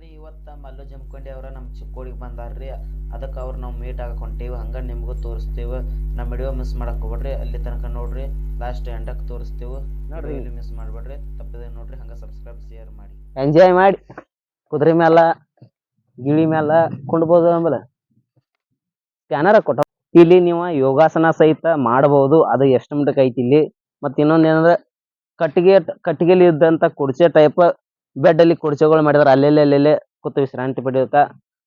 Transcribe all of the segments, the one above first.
ನೋಡ್ರಿ ಇವತ್ತ ಮಲ್ಲು ಜಮಖಂಡಿ ಅವ್ರ ನಮ್ಮ ಚಿಕ್ಕೋಡಿಗೆ ಬಂದಾರ್ರಿ. ಅದಕ್ಕೆ ಅವ್ರು ನಾವು ಮೀಟ್ ಆಗಕ್ಕೆ ಹೊಂಟೀವಿ. ಹಂಗೆ ನಿಮಗೂ ತೋರಿಸ್ತೀವಿ. ನಮ್ಮ ವಿಡಿಯೋ ಮಿಸ್ ಮಾಡಕ್ಕೆ ಹೋಗ್ಬೇಡ್ರಿ. ಅಲ್ಲಿ ತನಕ ನೋಡ್ರಿ, ಲಾಸ್ಟ್ ಎಂಡಕ್ಕೆ ತೋರಿಸ್ತೀವಿ. ನೋಡ್ರಿ, ಇಲ್ಲಿ ಮಿಸ್ ಮಾಡಬೇಡ್ರಿ. ತಪ್ಪದೆ ನೋಡ್ರಿ. ಹಂಗೆ ಸಬ್ಸ್ಕ್ರೈಬ್ ಶೇರ್ ಮಾಡಿ, ಎಂಜಾಯ್ ಮಾಡಿ. ಕುದುರೆ ಮ್ಯಾಲ ಗಿಳಿ ಮ್ಯಾಲ ಕುಂಡ್ಬೋದು. ಆಮೇಲೆ ಸ್ಕ್ಯಾನರ್ ಕೊಟ್ಟ ಇಲ್ಲಿ ನೀವು ಯೋಗಾಸನ ಸಹಿತ ಮಾಡಬಹುದು. ಅದು ಎಷ್ಟು ಮಟ್ಟಕ್ಕೆ ಐತಿ ಇಲ್ಲಿ. ಮತ್ತು ಇನ್ನೊಂದು ಏನಂದ್ರೆ ಕಟ್ಟಿಗೆಲಿ ಇದ್ದಂಥ ಕುರ್ಚೆ ಟೈಪ್ ಬೆಡ್ ಅಲ್ಲಿ ಕುರ್ಚೆಗಳು ಮಾಡಿದಾರೆ. ಅಲ್ಲೆಲ್ಲೇ ಕೂತು ವಿಶ್ರಾಂತಿ ಪಡೆಯೋಕ.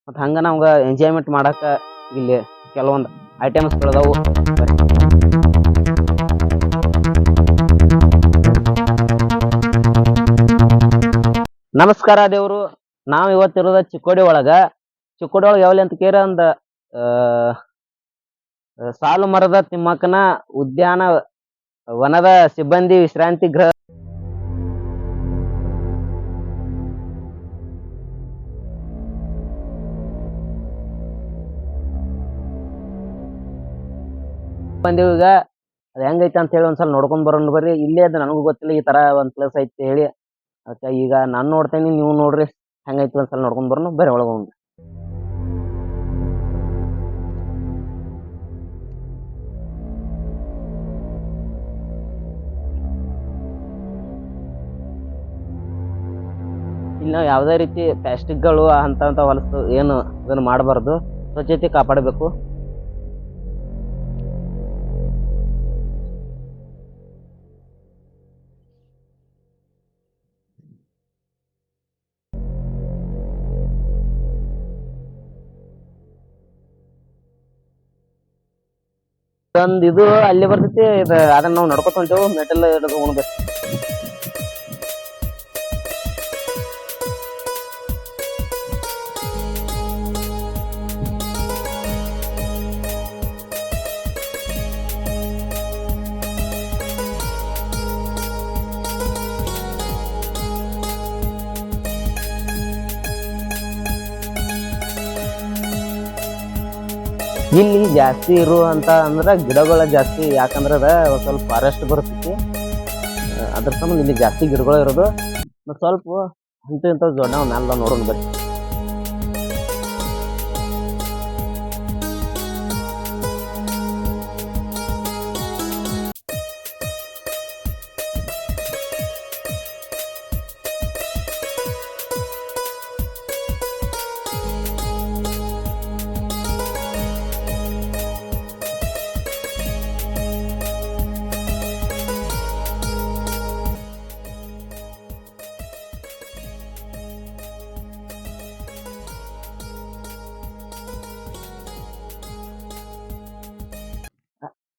ಮತ್ತು ಹಂಗೆ ನಮ್ಗೆ ಎಂಜಾಯ್ಮೆಂಟ್ ಮಾಡಕ್ಕೆ ಇಲ್ಲಿ ಕೆಲವೊಂದು ಐಟಮ್ಸ್ಗಳದಾವು. ನಮಸ್ಕಾರ ದೇವ್ರು. ನಾವು ಇವತ್ತಿರೋದ ಚಿಕ್ಕೋಡಿ ಒಳಗೆ ಯಾವಲ್ಲಿ ಅಂತ ಕೇರ ಒಂದು ಸಾಲು ಮರದ ತಿಮ್ಮಕ್ಕನ ಉದ್ಯಾನ ವನದ ಸಿಬ್ಬಂದಿ ವಿಶ್ರಾಂತಿ ಗೃಹ ಬಂದೇವು. ಈಗ ಅದು ಹೆಂಗೈತೆ ಅಂತ ಹೇಳಿ ಒಂದ್ಸಲ ನೋಡ್ಕೊಂಡ್ ಬರೋಣ ಬರ್ರಿ. ಇಲ್ಲೇ ಅದು ನನಗೂ ಗೊತ್ತಿಲ್ಲ ಈ ತರ ಒಂದ್ ಪ್ಲೇಸ್ ಐತಿ ಹೇಳಿ. ಅದಕ್ಕೆ ಈಗ ನಾನು ನೋಡ್ತೇನೆ, ನೀವು ನೋಡ್ರಿ ಹೆಂಗೈತಿ ಒಂದ್ಸಲ ನೋಡ್ಕೊಂಡ್ ಬರೋಣ ಬರ್ರಿ ಒಳಗೊಂಡು. ಇಲ್ಲಿ ನಾವು ಯಾವುದೇ ರೀತಿ ಪ್ಲಾಸ್ಟಿಕ್ಗಳು ಅಂತ ಹೊಲಸು ಏನು ಇದನ್ನು ಮಾಡಬಾರ್ದು. ಸ್ವಚ್ಛತೆ ಕಾಪಾಡಬೇಕು. ಒಂದು ಇದು ಅಲ್ಲಿ ಬರ್ತೈತಿ. ಅದನ್ನ ನಾವು ನಡ್ಕೊತ ಹೊಂಟೇವು. ಮೆಟಲ್ ಹಿಡಿದು ಉಣ್ಬೇಕು. ಇಲ್ಲಿ ಜಾಸ್ತಿ ಇರುವಂತ ಅಂದ್ರೆ ಗಿಡಗಳ ಜಾಸ್ತಿ. ಯಾಕಂದ್ರೆ ಅದ ಸ್ವಲ್ಪ ಫಾರೆಸ್ಟ್ ಬರ್ತೈತಿ. ಅದ್ರ ಸಂಬಂಧ ಇಲ್ಲಿ ಜಾಸ್ತಿ ಗಿಡಗಳು ಇರೋದು. ಮತ್ತು ಸ್ವಲ್ಪ ಇಂಥ ದೊಡ್ಡ ಮ್ಯಾಲ ನೋಡೋಣ ಬರ್ರಿ.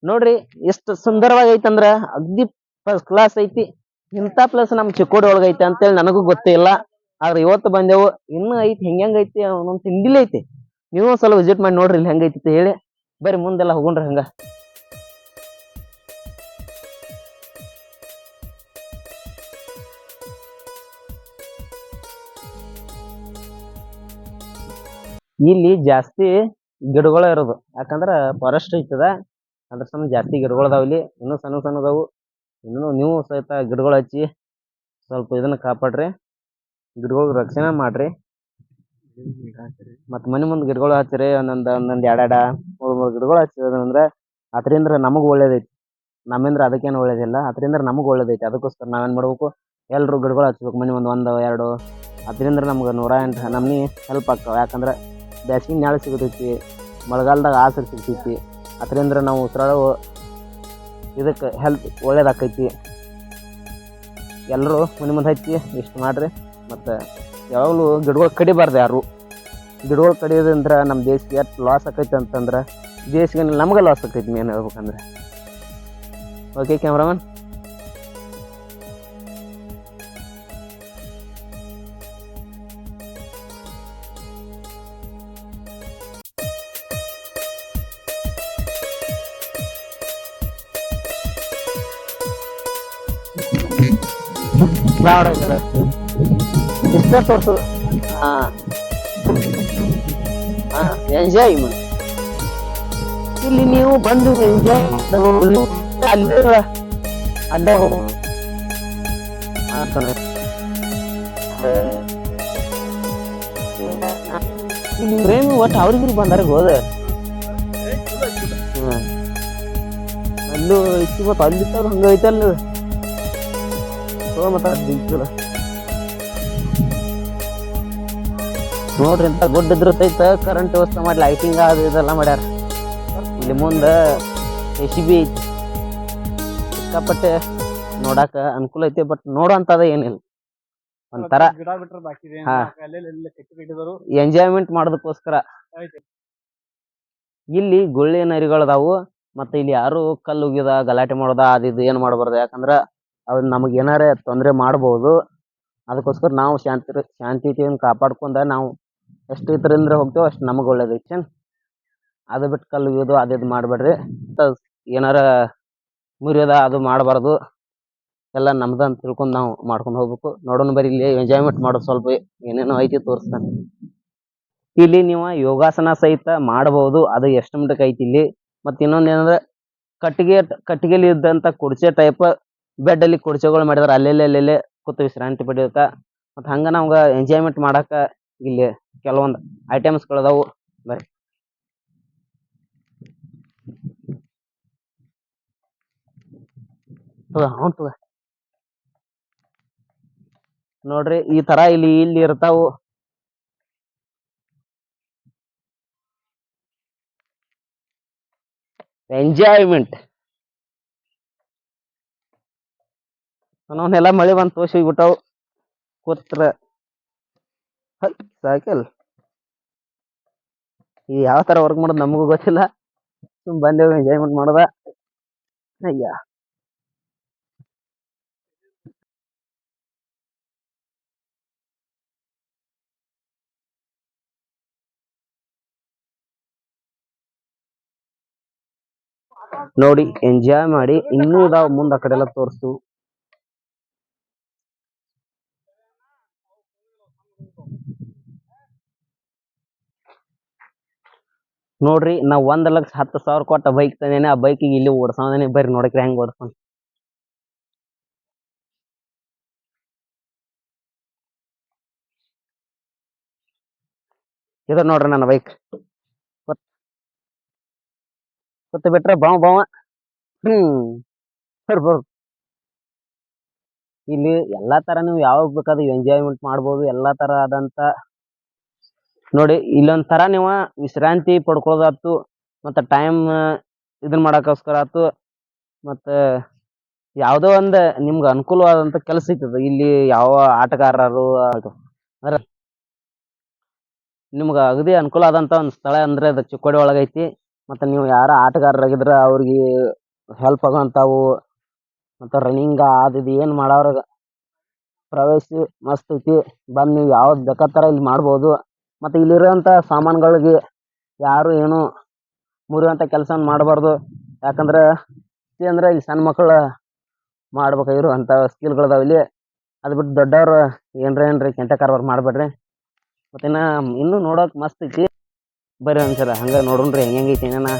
ನೋಡ್ರಿ ಎಷ್ಟು ಸುಂದರವಾಗಿ ಐತಂದ್ರ ಅಗ್ದಿ ಫಸ್ಟ್ ಕ್ಲಾಸ್ ಐತಿ. ಇಂಥ ಪ್ಲೇಸ್ ನಮ್ ಚಿಕ್ಕೋಡಿ ಒಳಗ ಐತಿ ಅಂತೇಳಿ ನನಗೂ ಗೊತ್ತಿಲ್ಲ. ಆದ್ರೆ ಇವತ್ತು ಬಂದೆವು. ಇನ್ನೂ ಐತಿ, ಹೆಂಗೈತಿ ಒಂದೊಂದು ತಿಂಡಿಲಿ ಐತಿ. ನೀವು ಒಂದ್ಸಲ ವಿಸಿಟ್ ಮಾಡಿ ನೋಡ್ರಿ ಇಲ್ಲಿ ಹೆಂಗೈತಿ ಹೇಳಿ. ಬರೀ ಮುಂದೆಲ್ಲ ಹೋಗೋಣ್ರಿ ಹಂಗ. ಇಲ್ಲಿ ಜಾಸ್ತಿ ಗಿಡಗಳು ಇರೋದು. ಯಾಕಂದ್ರ ಫಾರೆಸ್ಟ್ ಐತದ. ಅದ್ರ ಸಂಬಂಧ ಜಾಸ್ತಿ ಗಿಡಗಳು ಅದಾವ ಇಲ್ಲಿ. ಇನ್ನೂ ಸಣ್ಣದಾವು. ಇನ್ನೂ ನೀವು ಸಹಿತ ಗಿಡಗಳು ಹಚ್ಚಿ ಸ್ವಲ್ಪ ಇದನ್ನ ಕಾಪಾಡ್ರಿ. ಗಿಡಗಳು ರಕ್ಷಣೆ ಮಾಡ್ರಿ. ಮತ್ತು ಮನೆ ಮುಂದೆ ಗಿಡಗಳು ಹಚ್ಚಿರಿ. ಒಂದೊಂದು ಎರಡ ಮೂರು ಗಿಡಗಳು ಹಚ್ಚಿದ್ರಂದ್ರೆ ಅದರಿಂದ ನಮಗೆ ಒಳ್ಳೇದೈತಿ. ನಮ್ಮಿಂದ್ರ ಅದಕ್ಕೇನು ಒಳ್ಳೇದಿಲ್ಲ. ಅದರಿಂದ ನಮಗೆ ಒಳ್ಳೇದೈತಿ. ಅದಕ್ಕೋಸ್ಕರ ನಾವೇನು ಮಾಡ್ಬೇಕು, ಎಲ್ಲರೂ ಗಿಡಗಳು ಹಚ್ಬೇಕು. ಮನೆ ಮುಂದೆ ಒಂದು ಎರಡು. ಅದರಿಂದ ನಮ್ಗೆ 108 ನಮ್ನಿ ಹೆಲ್ಪ್ ಆಗ್ತಾವೆ. ಯಾಕಂದ್ರೆ ಬೇಸಿಗೆ ನೆರಳು ಸಿಗತೈತಿ, ಮಳೆಗಾಲದಾಗ ಹಸಿರು ಸಿಗ್ತೈತಿ. ಅದರಿಂದ ನಾವು ಉಸಿರಾಡೋ ಇದಕ್ಕೆ ಹೆಲ್ತ್ ಒಳ್ಳೇದಾಕೈತಿ. ಎಲ್ಲರೂ ಮನೆ ಮುಂದೆ ಹಚ್ಚಿ ಇಷ್ಟು ಮಾಡ್ರಿ. ಮತ್ತು ಯಾವಾಗಲೂ ಗಿಡಗಳು ಕಡಿಬಾರ್ದು ಯಾರು. ಗಿಡಗಳು ಕಡಿಯೋದ್ರಿಂದ ನಮ್ಮ ದೇಶಕ್ಕೆ ಎಷ್ಟು ಲಾಸ್ ಆಕೈತಿ ಅಂತಂದ್ರೆ ದೇಶಕ್ಕೆ ನಮ್ಗೆ ಲಾಸ್ ಆಕೈತಿ ಮೇನ್ ಹೇಳ್ಬೇಕಂದ್ರೆ. Okay cameraman. ಇಷ್ಟ ತೋರ್ಸು. ಎಂಜಾಯ್ ಮಾಡಿ. ಇಲ್ಲಿ ನೀವು ಬಂದು ಎಂಜಾಯ್ ಅಲ್ಲೇ ಇಲ್ಲಿ ಪ್ರೇಮಿ ಒಟ್ಟು ಅವ್ರಿಗಿರು ಬಂದಾರ ಹೋದ ಅಲ್ಲೂ ಇಷ್ಟು ಮತ್ತ ಅಲ್ಲಿ ಹಂಗ ಐತಲ್ಲ ಮತ್ತ ನೋಡ್ರಿ ಅಂತ ಗುಡ್ ಇದ್ರ ಸಹಿತ ಕರೆಂಟ್ ವ್ಯವಸ್ಥೆ ಮಾಡಿ ಲೈಟಿಂಗ್ ಅದು ಇದೆಲ್ಲ ಮಾಡ್ಯಾರ ಇಲ್ಲಿ ಮುಂದ JCB ಐತಿ ಸಿಕ್ಕಾಪಟ್ಟೆ ನೋಡಾಕ ಅನುಕೂಲ ಐತಿ ಬಟ್ ನೋಡೋಂತದ ಏನಿಲ್ಲ ಒಂಥರ ಎಂಜಾಯ್ಮೆಂಟ್ ಮಾಡೋದಕ್ಕೋಸ್ಕರ ಇಲ್ಲಿ ಗುಳ್ಳಿ ನರಿಗಳದಾವು ಮತ್ತೆ ಇಲ್ಲಿ ಯಾರು ಕಲ್ಲು ಉಗಿದ ಗಲಾಟೆ ಮಾಡೋದ ಅದು ಇದು ಏನ್ ಮಾಡಬಾರ್ದು ಯಾಕಂದ್ರ ಅವ್ ನಮಗ್ ಏನಾರ ತೊಂದ್ರೆ ಮಾಡಬಹುದು ಅದಕ್ಕೋಸ್ಕರ ನಾವು ಶಾಂತಿಯುತಿಯನ್ನು ಕಾಪಾಡ್ಕೊಂಡ ನಾವು ಎಷ್ಟು ಇದರಿಂದ ಹೋಗ್ತೇವೆ ಅಷ್ಟು ನಮಗ್ ಒಳ್ಳೇದೈತಿ ಅದು ಬಿಟ್ಟು ಕಲ್ಲು ಉಗಿಯೋದು ಅದು ಇದು ಮಾಡ್ಬೇಡ್ರಿ ಏನಾರ ಮುರಿಯೋದ ಅದು ಮಾಡಬಾರ್ದು ಎಲ್ಲ ನಮ್ದ ಅಂತ ತಿಳ್ಕೊಂಡ್ ನಾವು ಮಾಡ್ಕೊಂಡು ಹೋಗ್ಬೇಕು ನೋಡೋಣ ಬರೀ ಇಲ್ಲಿ ಎಂಜಾಯ್ಮೆಂಟ್ ಮಾಡೋದು ಸ್ವಲ್ಪ ಏನೇನೋ ಐತಿ ತೋರಿಸ್ತಾನೆ ಇಲ್ಲಿ ನೀವು ಯೋಗಾಸನ ಸಹಿತ ಮಾಡಬಹುದು ಅದು ಎಷ್ಟು ಮಟ್ಟಕ್ಕೆ ಐತಿ ಇಲ್ಲಿ ಮತ್ತೆ ಇನ್ನೊಂದ್ ಏನಂದ್ರೆ ಕಟ್ಟಿಗೆಲಿ ಇದ್ದಂತ ಕುರ್ಚೆ ಟೈಪ್ ಬೆಡ್ ಅಲ್ಲಿ ಕುರ್ಚೆಗಳು ಮಾಡಿದಾರೆ ಅಲ್ಲೆಲ್ಲೇ ಕೂತು ವಿಶ್ರಾಂತಿ ಪಡೆಯಕ ಮತ್ತ ಹಂಗ ನಮ್ಗ ಎಂಜಾಯ್ಮೆಂಟ್ ಮಾಡಾಕ ಇಲ್ಲಿ ಕೆಲವೊಂದು ಐಟಮ್ಸ್ ಗಳದಾವು ಬರ್ರಿ ನೋಡ್ರಿ ಈ ತರ ಇಲ್ಲಿ ಇರ್ತಾವು ಎಂಜಾಯ್ಮೆಂಟ್ ಅವನೆಲ್ಲ ಮಳೆ ಬಂದು ತೋಸಿ ಬಿಟ್ಟಾವು ಕೂತ್ರ ಸೈಕಲ್ ಈ ಯಾವ ತರ ವರ್ಕ್ ಮಾಡೋದು ನಮಗೂ ಗೊತ್ತಿಲ್ಲ ಸುಮ್ ಬಂದೇವು ಎಂಜಾಯ್ಮೆಂಟ್ ಮಾಡೋದ ಅಯ್ಯ ನೋಡಿ ಎಂಜಾಯ್ ಮಾಡಿ ಇನ್ನೂ ಇದಾವ ಮುಂದ್ ಆ ಕಡೆ ಎಲ್ಲ ತೋರಿಸ್ತು ನೋಡ್ರಿ ನಾವ್ 1,10,000 ಕೊಟ್ಟ ಬೈಕ್ ತಂದೇನೆ ಆ ಬೈಕಿಗೆ ಇಲ್ಲಿ ಓಡ್ಸೋದೇನೆ ಬರ್ರಿ ನೋಡಕ್ರಿ ಹೆಂಗ್ ಓಡ್ಸೋಣ ಇದು ನೋಡ್ರಿ ನನ್ನ ಬೈಕ್ ಗೊತ್ತ ಬಿಟ್ರೆ ಬಾವ ಬರ್ಬೋದು ಇಲ್ಲಿ ಎಲ್ಲಾ ತರ ನೀವು ಯಾವಾಗ ಬೇಕಾದ್ರೂ ಎಂಜಾಯ್ಮೆಂಟ್ ಮಾಡ್ಬೋದು ಎಲ್ಲಾ ತರ ಆದಂತ ನೋಡಿ ಇಲ್ಲೊಂದ್ ತರ ನೀವು ವಿಶ್ರಾಂತಿ ಪಡ್ಕೊಳ್ಳೋದಾತು ಮತ್ತ ಟೈಮ್ ಇದನ್ ಮಾಡಕ್ಕೋಸ್ಕರ ಆತು ಮತ್ತ ಯಾವ್ದೋ ಒಂದ್ ನಿಮ್ಗೆ ಅನುಕೂಲವಾದಂತ ಕೆಲಸ ಐತದ ಇಲ್ಲಿ ಯಾವ ಆಟಗಾರರು ನಿಮ್ಗ ಅಗದಿ ಅನುಕೂಲ ಆದಂತ ಒಂದ್ ಸ್ಥಳ ಅಂದ್ರೆ ಅದು ಚಿಕ್ಕೋಡಿ ಒಳಗೈತಿ ಮತ್ತೆ ನೀವು ಯಾರ ಆಟಗಾರರಾಗಿದ್ರ ಅವ್ರಿಗೆ ಹೆಲ್ಪ್ ಆಗೋಂತಾವು ಮತ್ತೆ ರನ್ನಿಂಗ್ ಅದು ಇದು ಏನ್ ಮಾಡೋರ ಪ್ರವೇಶಿ ಮಸ್ತ್ ಐತಿ ಬಂದ್ ನೀವು ಯಾವ್ದ್ ಬೇಕಾತರ ಇಲ್ಲಿ ಮಾಡ್ಬೋದು ಮತ್ತೆ ಇಲ್ಲಿರುವಂತ ಸಾಮಾನುಗಳಿಗೆ ಯಾರು ಏನು ಮುರಿಯುವಂತ ಕೆಲಸ ಮಾಡಬಾರ್ದು ಯಾಕಂದ್ರ ಅಂದ್ರೆ ಇಲ್ಲಿ ಸಣ್ಣ ಮಕ್ಕಳ ಮಾಡ್ಬೇಕಾಗಿರುವಂತ ಸ್ಕಿಲ್ಗಳದಾವ ಇಲ್ಲಿ ಅದ್ ಬಿಟ್ಟು ದೊಡ್ಡವ್ರು ಏನ್ರಿ ಕೆಂಟ ಕಾರ್ಬಾರ್ ಮಾಡ್ಬೇಡ್ರಿ ಮತ್ತಿನ್ನ ಇನ್ನೂ ನೋಡಕ್ ಮಸ್ತ್ ಐತಿ ಬರ್ರಿ ಒಂದ್ಸಲ ಹಂಗ ನೋಡೋಣ್ರಿ ಹೆಂಗೈತಿ ಏನೇನ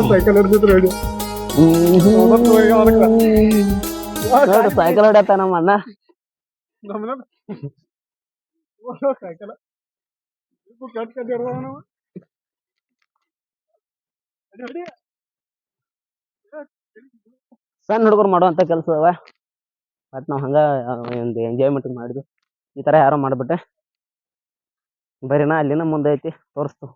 ಸೈಕಲ್ ಹಿಡ್ದಿದ್ರು ಸೈಕಲ್ ಹೊಡ್ಯಾತ ನಮ್ಮ ಅಣ್ಣ ಸೈಕಲ್ ಸಣ್ಣ ಹುಡುಗರು ಮಾಡುವಂತ ಕೆಲಸ ಅವ ಬಟ್ ನಾವ್ ಹಂಗ ಒಂದು ಎಂಜಾಯ್ಮೆಂಟ್ ಮಾಡಿದ್ವಿ ಈ ತರ ಯಾರೋ ಮಾಡ್ಬಿಟ್ಟೆ ಬರೀನಾ ಅಲ್ಲಿನ ಮುಂದೆ ಐತಿ ತೋರಿಸ್ತು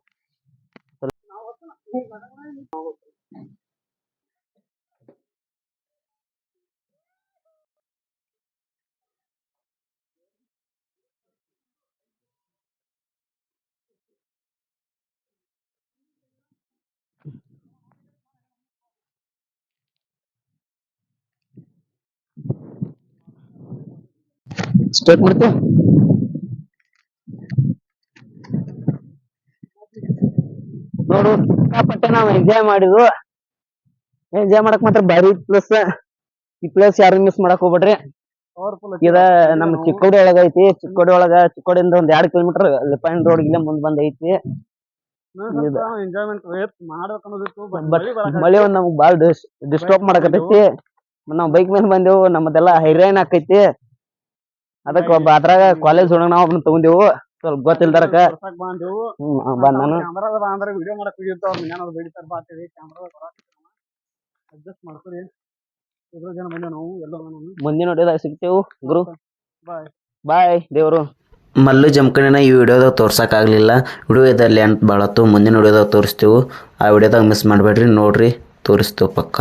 ಸ್ಟಾರ್ಟ್ ಮಾಡ್ತೀವಿ. ನೋಡು ಸಿಕ್ಕಾಪಟ್ಟೆ ನಾವು ಎಂಜಾಯ್ ಮಾಡಿದ್ವು. ಎಂಜಾಯ್ ಮಾಡಕ್ ಮಾತ್ರ ಭಾರಿ ಪ್ಲಸ್. ಈ ಪ್ಲೇಸ್ ಯಾರು ಮಿಸ್ ಮಾಡಕ್ ಹೋಗ್ಬೇಡ್ರಿ. ಪವರ್ಫುಲ್ ಇದ ನಮ್ಮ ಚಿಕ್ಕೋಡಿ ಒಳಗ ಐತಿ. ಚಿಕ್ಕೋಡಿಯಿಂದ ಒಂದ್ 2 ಕಿಲೋಮೀಟರ್ ಲಿಪಾಯಿನ್ ರೋಡ್ ಇಲ್ಲೇ ಮುಂದ್ ಬಂದ್ ಐತಿ. ಎಂಜಾಯ್ಮೆಂಟ್ ಮಾಡ್ಬೇಕು ಅನ್ನೋದಿತ್ತು ಬಟ್ ಮಳಿ ಒಂದ್ ನಮ್ಗ್ ಬಾಳ್ ಡಿಸ್ಟರ್ಬ್ ಮಾಡಕತ್ತೈತಿ. ನಾವ್ ಬೈಕ್ ಮೇಲೆ ಬಂದೆವು, ನಮ್ಮದೆಲ್ಲ ಹೈರಾಣ ಆಕೈತಿ. ಅದಕ್ಕ ಒಬ್ಬ ಅದ್ರಾಗ ಕಾಲೇಜ್ ಹುಡುಗ ನಾವ್ ಒಬ್ಬನ ತಗೊಂಡೆವು, ಸ್ವಲ್ಪ ಗೊತ್ತಿಲ್ದಾರಕ. ಬಂದೆವು ನಾನು ಕ್ಯಾಮ್ರಾದ ಅಂದ್ರೆ ವಿಡಿಯೋ ಮಾಡಕ್ ಹೋಗಿರ್ತಾವ ಮನ್ಯಾನ ಬೇಡಿತಾರ ಬಾತೀವಿ ಕ್ಯಾಮ್ರಾದ ಅಡ್ಜಸ್ಟ್ ಮಾಡ್ಕೊರಿ. ಇದ್ರ ಜನ ಬಂದೆ ನಾವು ಎಲ್ಲ ಮುಂದಿನ ನೋಡಿದಾಗ ಸಿಗ್ತೇವು ಗುರು. ಬಾಯ್ ಬಾಯ್ ದೇವ್ರು. ಮಲ್ಲು ಜಮಖಂಡಿನ ಈ ವಿಡಿಯೋದಾಗ ತೋರ್ಸೋಕ್ಕಾಗಲಿಲ್ಲ. ವಿಡಿಯೋ ಇದರಲ್ಲಿ ಎಂಟು ಭಾಳತ್ತು. ಮುಂದಿನ ವಿಡಿಯೋದಾಗ ತೋರಿಸ್ತೀವಿ. ಆ ವಿಡಿಯೋದಾಗ ಮಿಸ್ ಮಾಡಬೇಡ್ರಿ, ನೋಡ್ರಿ, ತೋರಿಸ್ತೀವಿ ಪಕ್ಕ.